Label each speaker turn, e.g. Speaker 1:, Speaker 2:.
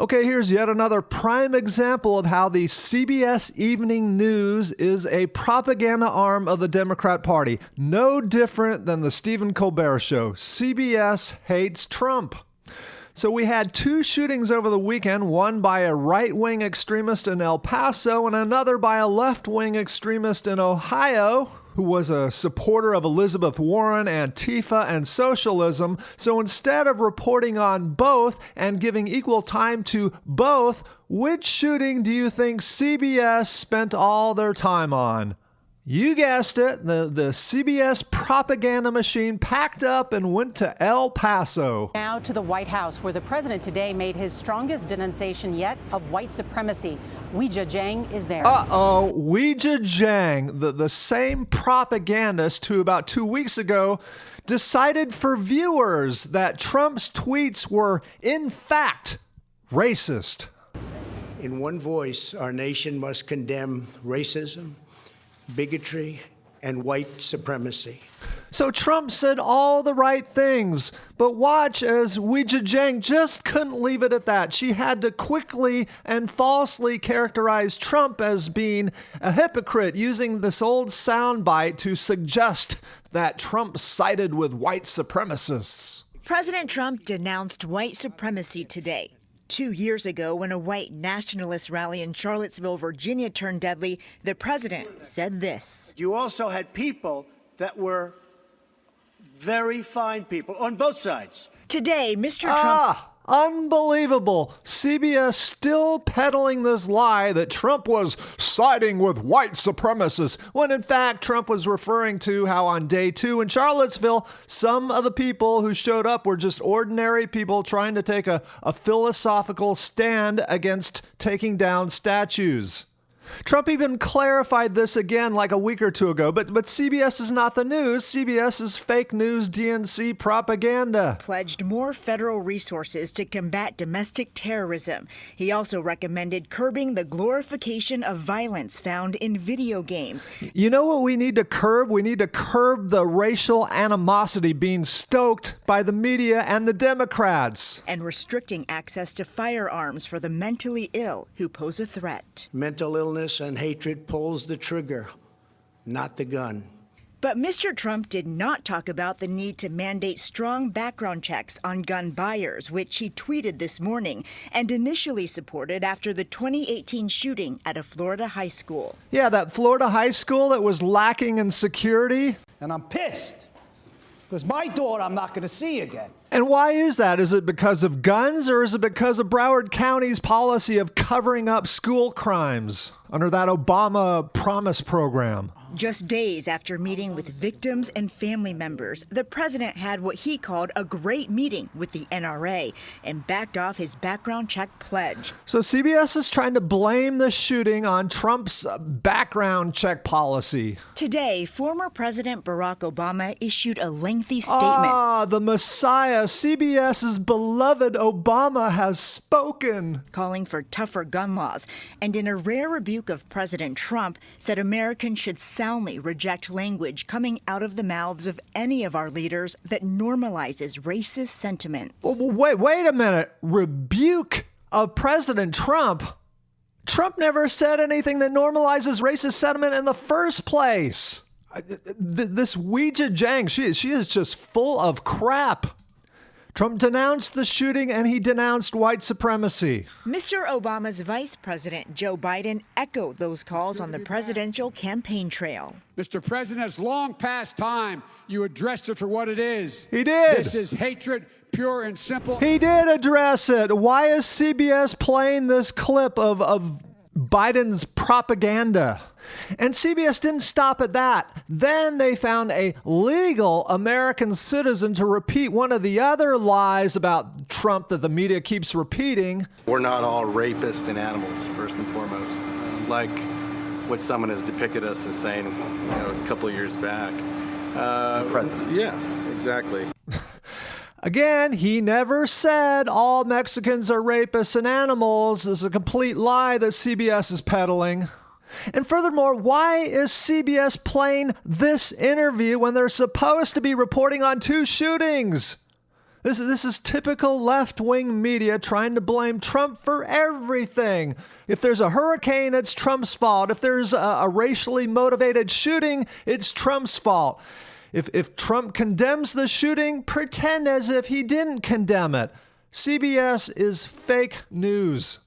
Speaker 1: Okay, here's yet another prime example of how the CBS Evening News is a propaganda arm of the Democrat Party. No different than the Stephen Colbert Show. CBS hates Trump. So we had two shootings over the weekend, one by a right-wing extremist in El Paso and another by a left-wing extremist in Ohio, who was a supporter of Elizabeth Warren, Antifa, and socialism. So instead of reporting on both and giving equal time to both, which shooting do you think CBS spent all their time on? You guessed it, the CBS propaganda machine packed up and went to El Paso.
Speaker 2: Now to the White House, where the president today made his strongest denunciation yet of white supremacy. Weijia Jiang is there.
Speaker 1: Weijia Jiang, the same propagandist who about 2 weeks ago decided for viewers that Trump's tweets were, in fact, racist.
Speaker 3: In one voice, our nation must condemn racism, bigotry, and white supremacy.
Speaker 1: So Trump said all the right things, but watch as Weijia Jiang just couldn't leave it at that. She had to quickly and falsely characterize Trump as being a hypocrite, using this old soundbite to suggest that Trump sided with white supremacists.
Speaker 4: President Trump denounced white supremacy today. 2 years ago, when a white nationalist rally in Charlottesville, Virginia turned deadly, the president said this.
Speaker 5: You also had people that were very fine people on both sides.
Speaker 4: Today, Mr. Trump...
Speaker 1: Unbelievable. CBS still peddling this lie that Trump was siding with white supremacists, when in fact Trump was referring to how on day 2 in Charlottesville, some of the people who showed up were just ordinary people trying to take a philosophical stand against taking down statues. Trump even clarified this again like a week or two ago, but CBS is not the news. CBS is fake news DNC propaganda.
Speaker 4: Pledged more federal resources to combat domestic terrorism. He also recommended curbing the glorification of violence found in video games.
Speaker 1: You know what we need to curb? We need to curb the racial animosity being stoked by the media and the Democrats.
Speaker 4: And restricting access to firearms for the mentally ill who pose a threat.
Speaker 3: Mental illness and hatred pulls the trigger, not the gun.
Speaker 4: But Mr. Trump did not talk about the need to mandate strong background checks on gun buyers, which he tweeted this morning and initially supported after the 2018 shooting at a Florida high school.
Speaker 1: Yeah, that Florida high school that was lacking in security.
Speaker 6: And I'm pissed, because my daughter I'm not going to see again.
Speaker 1: And why is that? Is it because of guns, or is it because of Broward County's policy of covering up school crimes under that Obama Promise program?
Speaker 4: Just days after meeting with victims and family members, the president had what he called a great meeting with the NRA and backed off his background check pledge.
Speaker 1: So CBS is trying to blame the shooting on Trump's background check policy.
Speaker 4: Today, former President Barack Obama issued a lengthy statement.
Speaker 1: The Messiah, CBS's beloved Obama, has spoken.
Speaker 4: Calling for tougher gun laws, and in a rare rebuke of President Trump, said Americans should soundly reject language coming out of the mouths of any of our leaders that normalizes racist sentiments.
Speaker 1: Wait a minute. Rebuke of President Trump? Trump never said anything that normalizes racist sentiment in the first place. This Weijia Jiang, she is just full of crap. Trump denounced the shooting and he denounced white supremacy.
Speaker 4: Mr. Obama's Vice President, Joe Biden, echoed those calls on the presidential campaign trail.
Speaker 7: Mr. President, it's long past time you addressed it for what it is.
Speaker 1: He did.
Speaker 7: This is hatred, pure and simple.
Speaker 1: He did address it. Why is CBS playing this clip of Biden's propaganda? And CBS didn't stop at that. Then they found a legal American citizen to repeat one of the other lies about Trump that the media keeps repeating.
Speaker 8: We're not all rapists and animals, first and foremost, like what someone has depicted us as saying, a couple of years back. The president. Yeah, exactly.
Speaker 1: Again, he never said all Mexicans are rapists and animals. This is a complete lie that CBS is peddling. And furthermore, why is CBS playing this interview when they're supposed to be reporting on two shootings? This is typical left-wing media trying to blame Trump for everything. If there's a hurricane, it's Trump's fault. If there's a racially motivated shooting, it's Trump's fault. If Trump condemns the shooting, pretend as if he didn't condemn it. CBS is fake news.